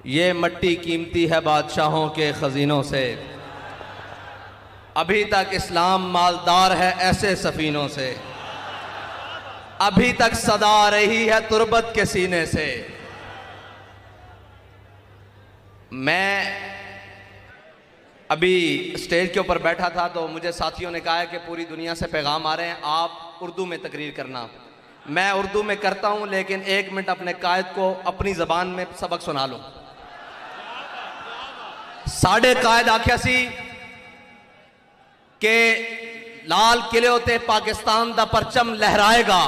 ये मट्टी कीमती है बादशाहों के खजीनों से, अभी तक इस्लाम मालदार है ऐसे सफीनों से, अभी तक सदा आ रही है तुर्बत के सीने से। मैं अभी स्टेज के ऊपर बैठा था तो मुझे साथियों ने कहा है कि पूरी दुनिया से पैगाम आ रहे हैं, आप उर्दू में तकरीर करना। मैं उर्दू में करता हूं, लेकिन 1 मिनट अपने कायद को अपनी जबान में सबक सुना लूं। साढ़े कायद आख्या सी के लाल किले उत्ते पाकिस्तान दा परचम लहराएगा।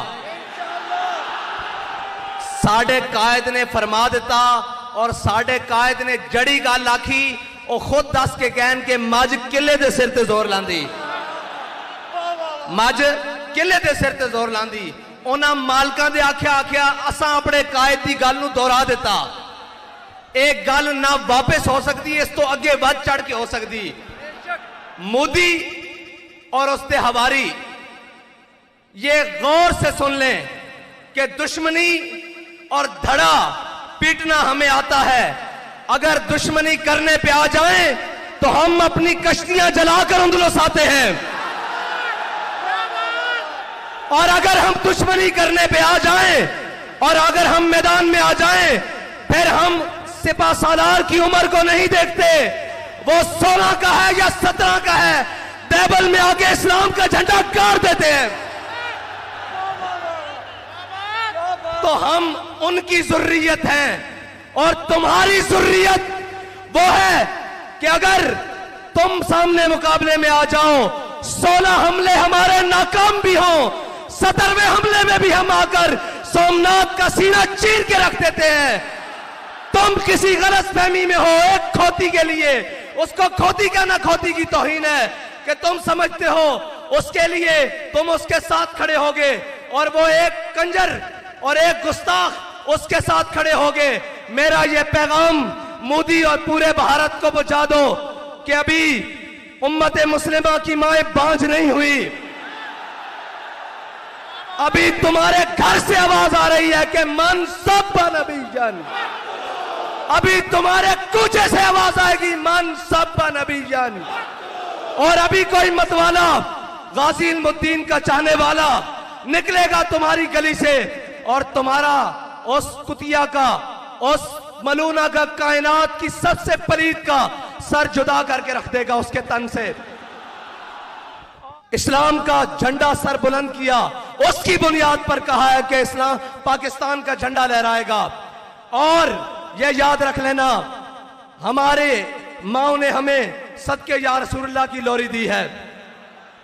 साढ़े कायद ने फरमा दिता और साढ़े कायद ने जड़ी गल आखी, वो खुद दस के कहन के मज किले दे सिर ते जोर लांदी, मज किले दे सिर ते जोर लांदी। उन्हां मालकां दे आख्या असां अपने कायद दी गल नूं दोहरा दिता। एक गल ना वापस हो सकती, इस तो अगे बढ़ चढ़ के हो सकती। मोदी और उसके हवारी ये गौर से सुन लें कि दुश्मनी और धड़ा पीटना हमें आता है। अगर दुश्मनी करने पे आ जाएं तो हम अपनी कश्तियां जलाकर अंदुलस आते हैं, और अगर हम दुश्मनी करने पे आ जाएं और अगर हम मैदान में आ जाएं फिर हम सिपा सालार की उम्र को नहीं देखते, वो 16 का है या 17 का है, टेबल में आके इस्लाम का झंडा गाड़ देते हैं। तो हम उनकी जुर्रियत हैं और तुम्हारी जुर्रियत वो है कि अगर तुम सामने मुकाबले में आ जाओ, 16 हमले हमारे नाकाम भी हों, 17वें हमले में भी हम आकर सोमनाथ का सीना चीर के रख देते हैं। तुम किसी गलत फहमी में हो एक खोती के लिए, उसको खोती क्या ना खोती की तौहीन है कि तुम समझते हो उसके लिए तुम उसके साथ खड़े होगे, और वो एक कंजर और एक गुस्ताख उसके साथ खड़े होगे। मेरा ये पैगाम मोदी और पूरे भारत को पहुंचा दो कि अभी उम्मत मुस्लिमा की माएं बांझ नहीं हुई। अभी तुम्हारे घर से आवाज आ रही है कि मन सब नबी जन। अभी तुम्हारे कूचे से आवाज आएगी मन सब नबी जन। और अभी कोई मतवाला गाजी इल्मुद्दीन का चाहने वाला निकलेगा तुम्हारी गली से और तुम्हारा उस कुतिया का, उस मलूना का, कायनात की सबसे पलीद का सर जुदा करके रख देगा उसके तन से। इस्लाम का झंडा सर बुलंद किया, उसकी बुनियाद पर कहा है कि इस्लाम पाकिस्तान का झंडा लहराएगा। और यह याद रख लेना, हमारे माओ ने हमें सदके या रसूलुल्लाह की लोरी दी है।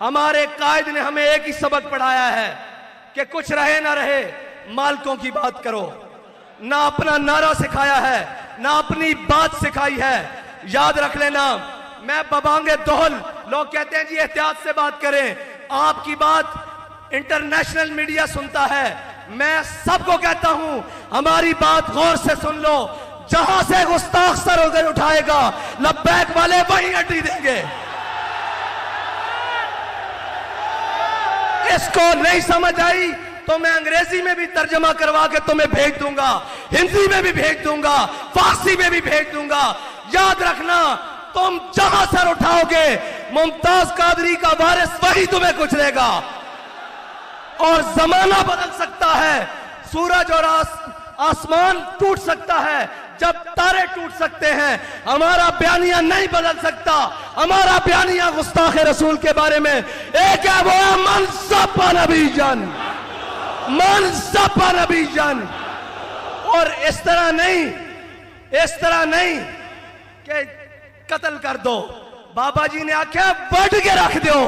हमारे कायद ने हमें एक ही सबक पढ़ाया है कि कुछ रहे ना रहे मालिकों की बात करो। ना अपना नारा सिखाया है, ना अपनी बात सिखाई है। याद रख लेना, मैं बबांगे दोहल, लोग कहते हैं जी एहतियात से बात करें, आपकी बात इंटरनेशनल मीडिया सुनता है। मैं सबको कहता हूं हमारी बात गौर से सुन लो। जहां से गुस्ताख सर उधर उठाएगा, लब्बैक वाले वहीं अड्डी देंगे। इसको नहीं समझ आई तो मैं अंग्रेजी में भी तर्जमा करवा के तुम्हें भेज दूंगा, हिंदी में भी भेज दूंगा, फारसी में भी भेज दूंगा। याद रखना, तुम जहां सर उठाओगे मुमताज कादरी का वारिस वही तुम्हें कुचलेगा। और जमाना बदल सकता है, सूरज और आसमान टूट सकता है, जब तारे टूट सकते हैं। हमारा बयानिया नहीं बदल सकता। हमारा बयानिया गुस्ताख रसूल के बारे में एक है, वो है मनसब नबी जन, मनसब नबी जन। और इस तरह नहीं कि कत्ल कर दो। बाबा जी ने आख्या बढ़ के रख दो,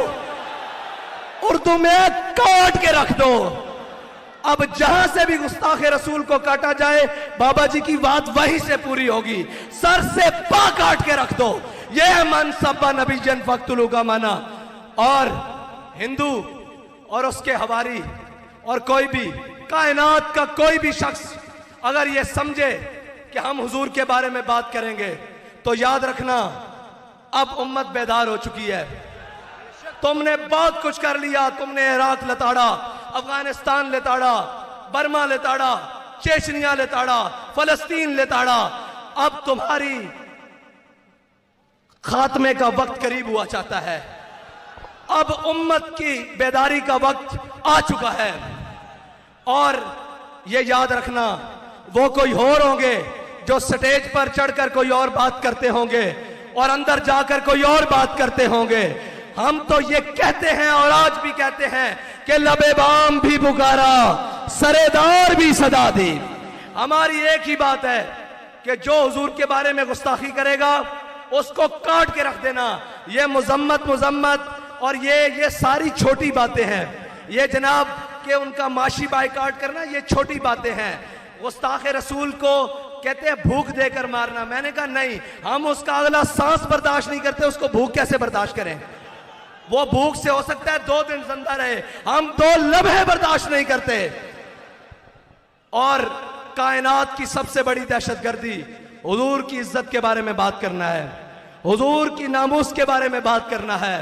उर्दू में काट के रख दो। अब जहां से भी गुस्ताखे रसूल को काटा जाए, बाबा जी की बात वहीं से पूरी होगी। सर से पा काट के रख दो। यह है मनसब नबी जन फक्तुलू का माना। और हिंदू और उसके हवारी और कोई भी कायनात का कोई भी शख्स अगर ये समझे कि हम हुजूर के बारे में बात करेंगे, तो याद रखना अब उम्मत बेदार हो चुकी है। तुमने बहुत कुछ कर लिया, तुमने इराक लताड़ा, अफगानिस्तान लताड़ा, बर्मा लताड़ा, चेचनिया लताड़ा, फलस्तीन लताड़ा, अब तुम्हारी खात्मे का वक्त करीब हुआ चाहता है। अब उम्मत की बेदारी का वक्त आ चुका है। और ये याद रखना, वो कोई और होंगे जो स्टेज पर चढ़कर कोई और बात करते होंगे और अंदर जाकर कोई और बात करते होंगे। हम तो ये कहते हैं और आज भी कहते हैं कि लबे बाम भी पुकारा, सरेदार भी सदा दी। हमारी एक ही बात है कि जो हुजूर के बारे में गुस्ताखी करेगा उसको काट के रख देना। ये मुजम्मत और ये सारी छोटी बातें हैं। ये जनाब के उनका माशी बाइकाट करना ये छोटी बातें हैं। गुस्ताख रसूल को कहते हैं भूख देकर मारना। मैंने कहा नहीं, हम उसका अगला सांस बर्दाश्त नहीं करते, उसको भूख कैसे बर्दाश्त करें? वो भूख से हो सकता है 2 दिन जिंदा रहे, हम 2 लम्हे बर्दाश्त नहीं करते। और कायनात की सबसे बड़ी दहशतगर्दी हुजूर की इज्जत के बारे में बात करना है, हुजूर की नामूस के बारे में बात करना है।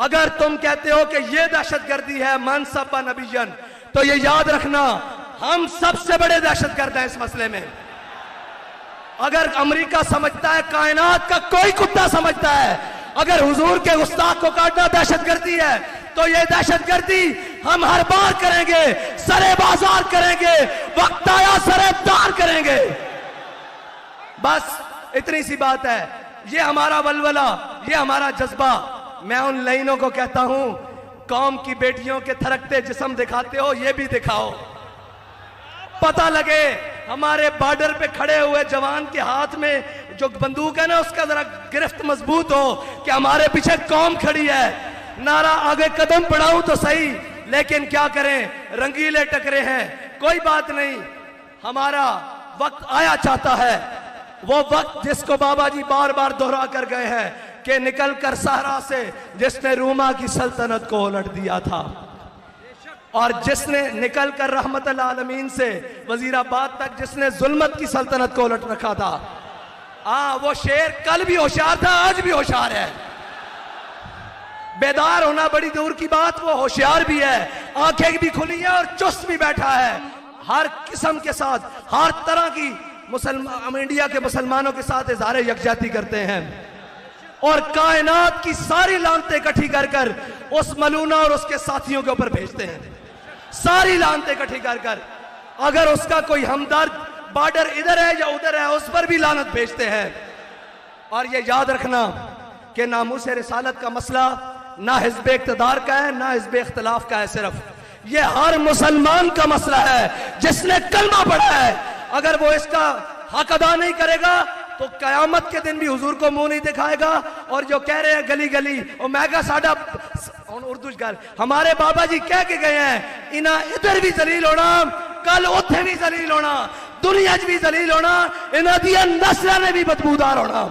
अगर तुम कहते हो कि यह दहशतगर्दी है मनसब नबीयन, तो ये याद रखना हम सबसे बड़े दहशतगर्द हैं इस मसले में। अगर अमेरिका समझता है, कायनात का कोई कुत्ता समझता है, अगर हुजूर के गुस्ताख को काटना दहशतगर्दी है, तो ये दहशतगर्दी हम हर बार करेंगे, सरे बाजार करेंगे, वक्त आया सरे दार करेंगे। बस इतनी सी बात है। ये हमारा वलवला, ये हमारा जज्बा। मैं उन लाइनों को कहता हूं, कौम की बेटियों के थरकते जिस्म दिखाते हो, ये भी दिखाओ। पता लगे हमारे बॉर्डर पे खड़े हुए जवान के हाथ में जो बंदूक है ना, उसका जरा गिरफ्त मजबूत हो कि हमारे पीछे कौम खड़ी है। नारा आगे कदम बढ़ाऊं तो सही, लेकिन क्या करें, रंगीले टकरे हैं। कोई बात नहीं, हमारा वक्त आया चाहता है, वो वक्त जिसको बाबा जी बार बार दोहरा कर गए हैं कि निकल कर सहरा से जिसने रूमा की सल्तनत को उलट दिया था, और जिसने निकल कर रहमतुल आलमीन से वजीराबाद तक जिसने जुल्मत की सल्तनत को उलट रखा था। वो शेर कल भी होशियार था, आज भी होशियार है। बेदार होना बड़ी दूर की बात, वो होशियार भी है, आंखें भी खुली है और चुस्त भी बैठा है। हर किस्म के साथ, हर तरह की इंडिया के मुसलमानों के साथ इज़हार यकजहती करते हैं और कायनात की सारी लानतें इकट्ठी कर कर उस मलूना और उसके साथियों के ऊपर भेजते हैं। सारी लानतें इकट्ठी कर कर, अगर उसका कोई हमदर्द बॉर्डर इधर है या उधर है, उस पर भी लानत भेजते हैं। और ये याद रखना कि नामूस रिसालत का मसला ना हिज़्ब इक़्तिदार का है, ना हिज़्ब इख्तिलाफ का है, सिर्फ ये हर मुसलमान का मसला है जिसने कलमा पढ़ा है। अगर वो इसका हक अदा नहीं करेगा तो कयामत के दिन भी हुजूर को मुंह नहीं दिखाएगा। और जो कह रहे हैं गली गली, और मैं कहा साडा उर्दू गल हमारे बाबा जी कह के गए हैं, इना इधर भी जलील होना, कल उथे भी जलील होना, दुनिया च भी जलील होना, इन्हां दियां नस्लां ने भी बदबूदार होना।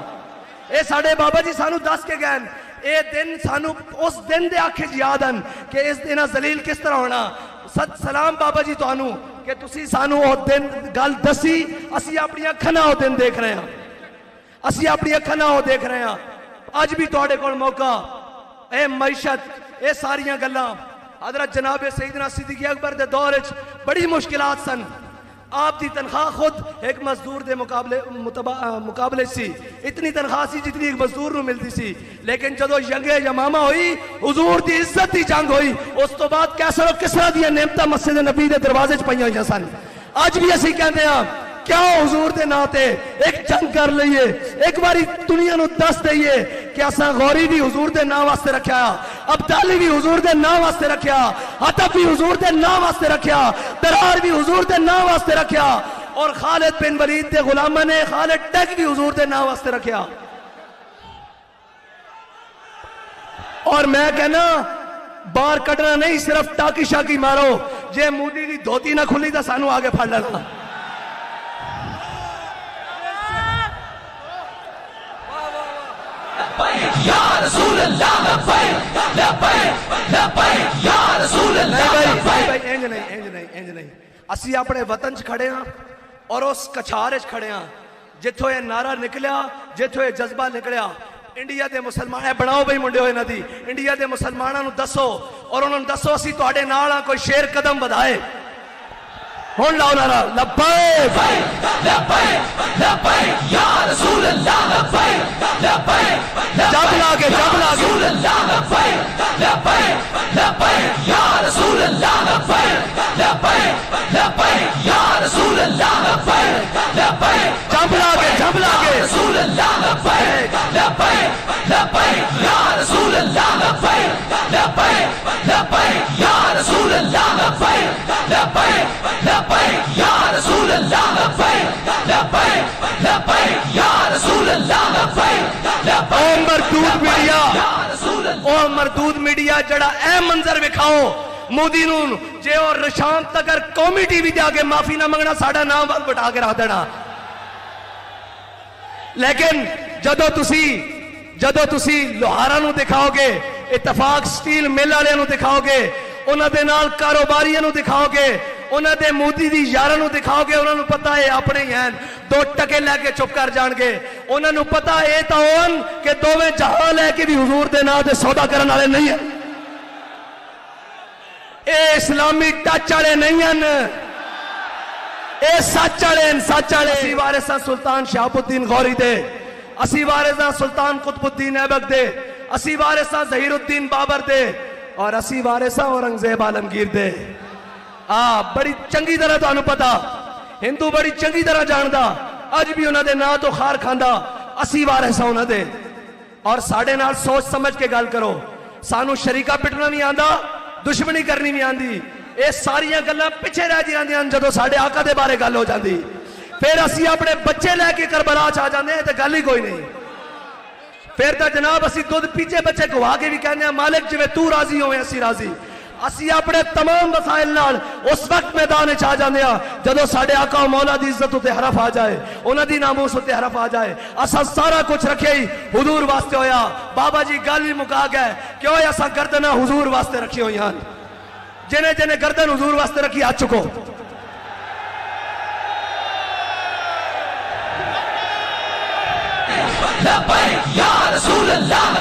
ये साडे बाबा जी सानू दस के गए, ये दिन सानू उस दिन दे आखे याद हैं कि इस दिन जलील किस तरह होना। सत सलाम बाबा जी तुहानू कि तुसी सानू वो दिन गल दसी, असी अपनी अखां नाल वो दिन देख रहे हैं, असी अपनी अखां नाल वो देख रहे हैं। अज भी तुहाडे कोल मौका, ए मैशत, ये सारियां गल्लां हजरत जनाब सईदना सिद्दीक़ अकबर दे दौर च बड़ी मुश्किलात सन। आप दी तनख्वाह खुद एक मजदूर दे मुकाबले सी, इतनी तनख्वाह सी जितनी एक मजदूर नूं मिलती सी। लेकिन जदों यंगे यमामा हुई, हुजूर दी इज्जत दी जंग हुई, उस तो बाद कैसर और किसरा दी नेमतां मस्जिद नबी दे दरवाजे च पईयां होईयां सन। अज भी असीं कहंदे हां क्या हुजूर दे नां ते एक जंग कर लईए, एक बारी दुनिया नूं दस दईए कि असां गौरी भी हुजूर दे नां वास्ते रखिया, अब्दाली भी हुजूर दे नां वास्ते रखिया, हतफ भी हुजूर दे नां वास्ते रखिया, दरार भी हुजूर दे नां वास्ते रखिया, और खालिद बिन वलीद दे गुलामां ने खालिद टैग भी हुजूर दे नां वास्ते रखिया। और मैं कहना बाहर कटना नहीं, सिर्फ टाकी शाकी मारो, जे मोदी दी धोती ना खुली तो सानू आगे फड़ लेना। या रसूल अल्लाह लब्बैक लब्बैक लब्बैक या रसूल अल्लाह लब्बैक। इंज नहीं असी अपने वतन च खड़े हाँ और उस कछार च खड़े हाँ जिथों ये नारा निकलिया, जिथों ये जज्बा निकलिया। इंडिया के मुसलमान बनाओ बई मुंडे होए नदी, इंडिया के मुसलमानों दसो और उन्होंने दसो असी तुहाडे नाल हां, कोई शेर कदम बढ़ाए। हुण लाओ नारा लब्बैक या रसूल अल्लाह जब लागे या रसूल अल्लाह या रसूल अल्लाह जब लागे रसूल अल्लाह या रसूल अल्लाह या रसूल अल्लाह या रसूल अल्लाह या रसूल अल्लाह ओ मरदूद मीडिया ओ मरदूद मीडिया जड़ा ए मंजर विखाओ मोदी नूं जे और निशान तक कौमी टीवी ते आके माफी ना मंगना साडा नाम बटा के रख देना। लेकिन जदों तुसी लोहारा नूं दिखाओगे, इतफाक स्टील मिल वालियां नूं दिखाओगे, उन्हां दे नाल कारोबारियां नूं दिखाओगे, उन्हां दे मोदी दी यारां नूं दिखाओगे, उन्हां नूं पता है अपने ही हैं, 2 टके लैके चुप कर जाणगे। उन्हां नूं पता है तां होण कि दोवें जहां लैके भी हुजूर दे नां ते सौदा करन वाले नहीं है, ए इस्लामी टच वाले नहीं हैं, ए सच वाले असी वारिस सुल्तान शहाबुद्दीन गौरी दे, असी वारिस सुल्तान कुतुबुद्दीन ऐबक दे, असी वारिस ज़हीरुद्दीन बाबर दे और असी वारिस औरंगजेब आलमगीर दे। बड़ी चंगी तरह तुहानू पता, हिंदू बड़ी चंगी तरह जानदा, अज भी उन्हां दे नां तो खार खांदा, असी वारिस उन्हां दे। और साडे नाल सोच समझ के गल करो, सानू शरीका पिटना भी आंदा, दुश्मनी करनी भी आंदी, ये सारियां गल्लां पिछे रह जांदियां जदों साडे आका दे बारे गल हो जांदी। फिर असी अपने बच्चे लैके करबला च आ जांदे ते गल ही कोई नहीं। फिर तो जनाब असी दुध पीछे बच्चे गवा के भी कहने मालिक जिवें तू राजी होवे असी राजी। असी अपने तमाम वसाइल नाल उस वक्त मैदान च आ जांदे आ जदों साडे आका मौला दी इज्जत उत्ते हरफ आ जाए, उन्हां दी नामूस उत्ते हरफ आ जाए। असा सारा कुछ रखे ही हुजूर वास्ते होया। बाबा जी गल भी मुका गए, क्यों असा गर्दन हुजूर वास्ते रखी हुई हैं, जिन्हें जिन्हें गर्दन हुजूर वास्ते रखी आ चुको। या रसूल अल्लाह